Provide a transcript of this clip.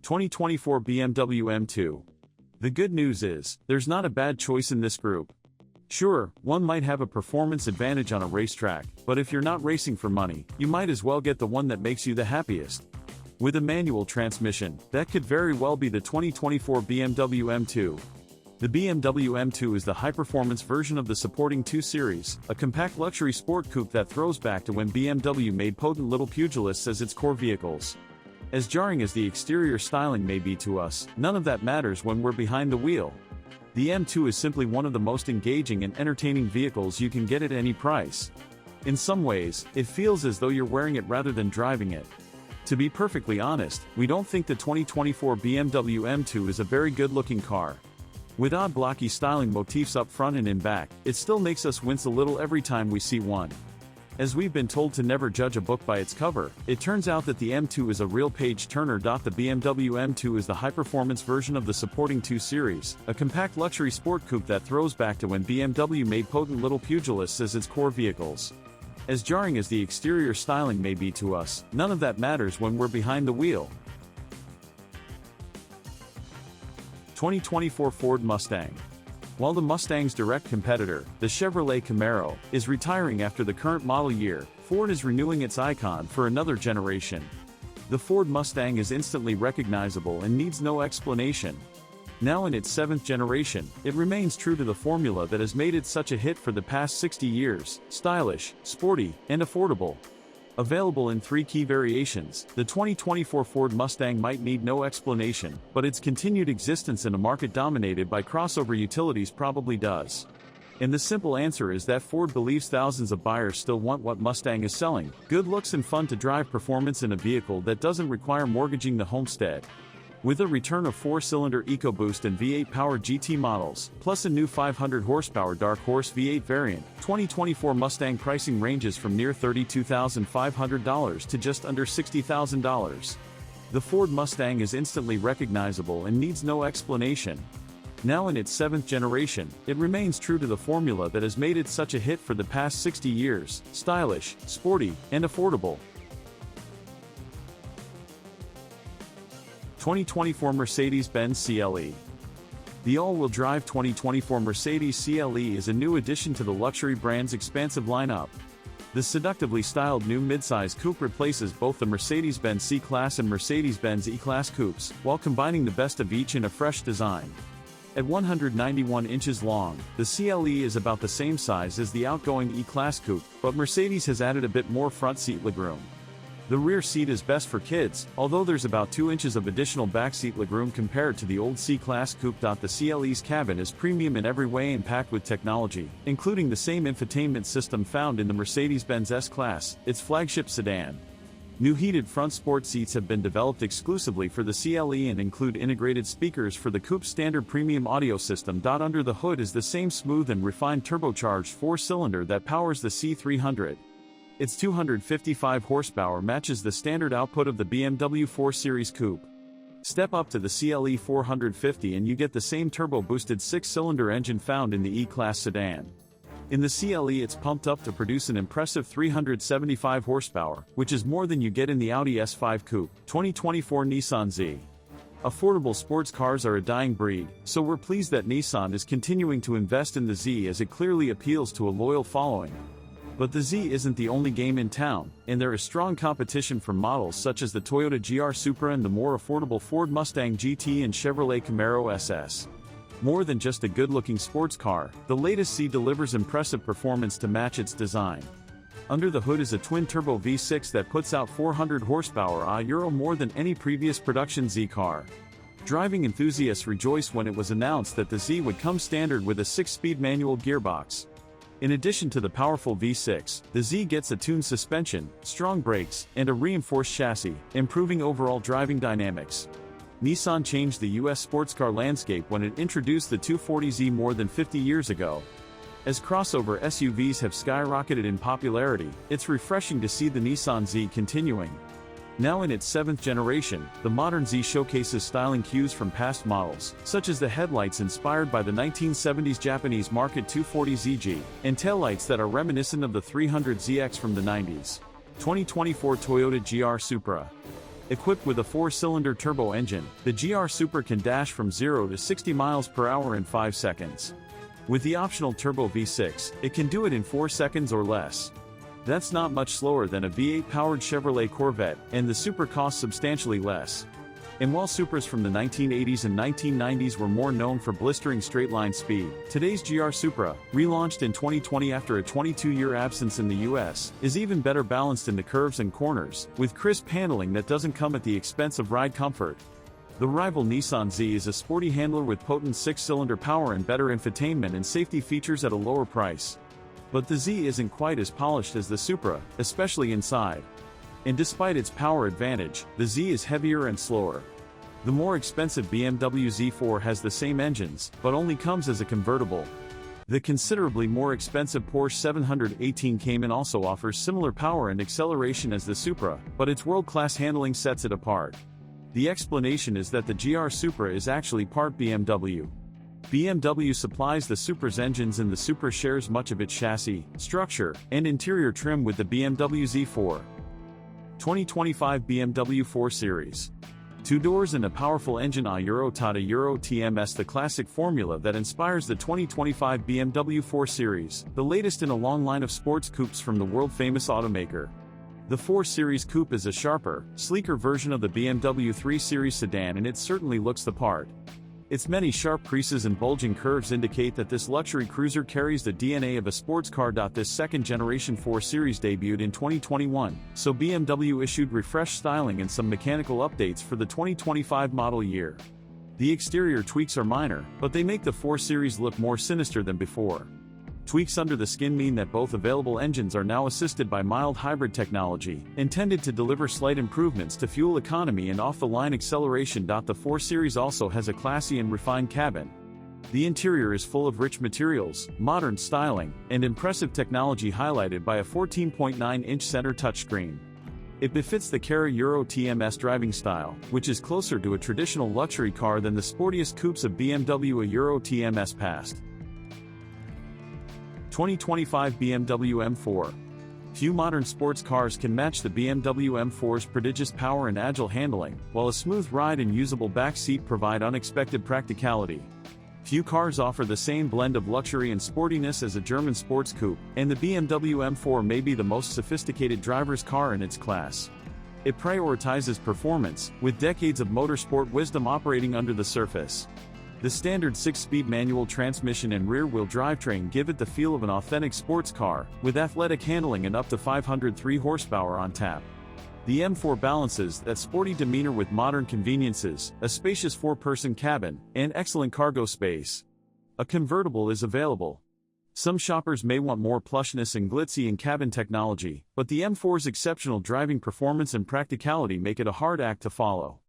2024 BMW M2. The good news is, there's not a bad choice in this group. Sure, one might have a performance advantage on a racetrack, but if you're not racing for money, you might as well get the one that makes you the happiest. With a manual transmission, that could very well be the 2024 BMW M2. The BMW M2 is the high-performance version of the supporting 2 Series, a compact luxury sport coupe that throws back to when BMW made potent little pugilists as its core vehicles. As jarring as the exterior styling may be to us, none of that matters when we're behind the wheel. The M2 is simply one of the most engaging and entertaining vehicles you can get at any price. In some ways, it feels as though you're wearing it rather than driving it. To be perfectly honest, we don't think the 2024 BMW M2 is a very good-looking car. With odd blocky styling motifs up front and in back, it still makes us wince a little every time we see one. As we've been told to never judge a book by its cover, it turns out that the M2 is a real page-turner. The BMW M2 is the high-performance version of the supporting 2 Series, a compact luxury sport coupe that throws back to when BMW made potent little pugilists as its core vehicles. As jarring as the exterior styling may be to us, none of that matters when we're behind the wheel. 2024 Ford Mustang. While the Mustang's direct competitor, the Chevrolet Camaro, is retiring after the current model year, Ford is renewing its icon for another generation. The Ford Mustang is instantly recognizable and needs no explanation. Now in its 7th generation, it remains true to the formula that has made it such a hit for the past 60 years: stylish, sporty, and affordable. Available in 3 key variations, the 2024 Ford Mustang might need no explanation, but its continued existence in a market dominated by crossover utilities probably does. And the simple answer is that Ford believes thousands of buyers still want what Mustang is selling: good looks and fun to drive performance in a vehicle that doesn't require mortgaging the homestead. With a return of 4-cylinder EcoBoost and V8-powered GT models, plus a new 500-horsepower Dark Horse V8 variant, 2024 Mustang pricing ranges from near $32,500 to just under $60,000. The Ford Mustang is instantly recognizable and needs no explanation. Now in its 7th generation, it remains true to the formula that has made it such a hit for the past 60 years: stylish, sporty, and affordable. 2024 Mercedes Benz CLE. The all-wheel drive 2024 Mercedes CLE is a new addition to the luxury brand's expansive lineup. The seductively styled new midsize coupe replaces both the Mercedes-Benz C-Class and Mercedes-Benz E-Class Coupes, while combining the best of each in a fresh design. At 191 inches long, the CLE is about the same size as the outgoing E-Class Coupe, but Mercedes has added a bit more front seat legroom. The rear seat is best for kids, although there's about 2 inches of additional backseat legroom compared to the old C-Class Coupe. The CLE's cabin is premium in every way and packed with technology, including the same infotainment system found in the Mercedes-Benz S-Class, its flagship sedan. New heated front sport seats have been developed exclusively for the CLE and include integrated speakers for the coupe's standard premium audio system. Under the hood is the same smooth and refined turbocharged 4-cylinder that powers the C300. Its 255 horsepower matches the standard output of the BMW 4 Series Coupe. Step up to the CLE 450 and you get the same turbo-boosted 6-cylinder engine found in the E-Class sedan. In the CLE it's pumped up to produce an impressive 375 horsepower, which is more than you get in the Audi S5 Coupe. 2024 Nissan Z. Affordable sports cars are a dying breed, so we're pleased that Nissan is continuing to invest in the Z as it clearly appeals to a loyal following. But the Z isn't the only game in town, and there is strong competition from models such as the Toyota GR Supra and the more affordable Ford Mustang GT and Chevrolet Camaro SS. More than just a good-looking sports car, the latest Z delivers impressive performance to match its design. Under the hood is a twin-turbo V6 that puts out 400 horsepower, more than any previous production Z car. Driving enthusiasts rejoiced when it was announced that the Z would come standard with a 6-speed manual gearbox. In addition to the powerful V6, the Z gets a tuned suspension, strong brakes, and a reinforced chassis, improving overall driving dynamics. Nissan changed the US sports car landscape when it introduced the 240Z more than 50 years ago. As crossover SUVs have skyrocketed in popularity, it's refreshing to see the Nissan Z continuing. Now in its 7th generation, the modern Z showcases styling cues from past models, such as the headlights inspired by the 1970s Japanese market 240ZG, and taillights that are reminiscent of the 300ZX from the 90s. 2024 Toyota GR Supra. Equipped with a 4-cylinder turbo engine, the GR Supra can dash from 0 to 60 miles per hour in 5 seconds. With the optional turbo V6, it can do it in 4 seconds or less. That's not much slower than a V8-powered Chevrolet Corvette, and the Supra costs substantially less. And while Supras from the 1980s and 1990s were more known for blistering straight-line speed, today's GR Supra, relaunched in 2020 after a 22-year absence in the US, is even better balanced in the curves and corners, with crisp handling that doesn't come at the expense of ride comfort. The rival Nissan Z is a sporty handler with potent 6-cylinder power and better infotainment and safety features at a lower price. But the Z isn't quite as polished as the Supra, especially inside. And despite its power advantage, the Z is heavier and slower. The more expensive BMW Z4 has the same engines, but only comes as a convertible. The considerably more expensive Porsche 718 Cayman also offers similar power and acceleration as the Supra, but its world-class handling sets it apart. The explanation is that the GR Supra is actually part BMW. BMW supplies the Supra's engines and the Supra shares much of its chassis, structure, and interior trim with the BMW Z4. 2025 BMW 4 Series. 2 doors and a powerful engine Euro Tata Euro TMS, the classic formula that inspires the 2025 BMW 4 Series, the latest in a long line of sports coupes from the world-famous automaker. The 4 Series Coupe is a sharper, sleeker version of the BMW 3 Series sedan, and it certainly looks the part. Its many sharp creases and bulging curves indicate that this luxury cruiser carries the DNA of a sports car. This second-generation 4 Series debuted in 2021, so BMW issued refreshed styling and some mechanical updates for the 2025 model year. The exterior tweaks are minor, but they make the 4 Series look more sinister than before. Tweaks under the skin mean that both available engines are now assisted by mild hybrid technology, intended to deliver slight improvements to fuel economy and off-the-line acceleration. The 4 Series also has a classy and refined cabin. The interior is full of rich materials, modern styling, and impressive technology highlighted by a 14.9-inch center touchscreen. It befits the Cara Euro TMS driving style, which is closer to a traditional luxury car than the sportiest coupes of BMW a Euro TMS past. 2025 BMW M4. Few modern sports cars can match the BMW M4's prodigious power and agile handling, while a smooth ride and usable back seat provide unexpected practicality. Few cars offer the same blend of luxury and sportiness as a German sports coupe, and the BMW M4 may be the most sophisticated driver's car in its class. It prioritizes performance, with decades of motorsport wisdom operating under the surface. The standard 6-speed manual transmission and rear-wheel drivetrain give it the feel of an authentic sports car, with athletic handling and up to 503 horsepower on tap. The M4 balances that sporty demeanor with modern conveniences, a spacious 4-person cabin, and excellent cargo space. A convertible is available. Some shoppers may want more plushness and glitzy in cabin technology, but the M4's exceptional driving performance and practicality make it a hard act to follow.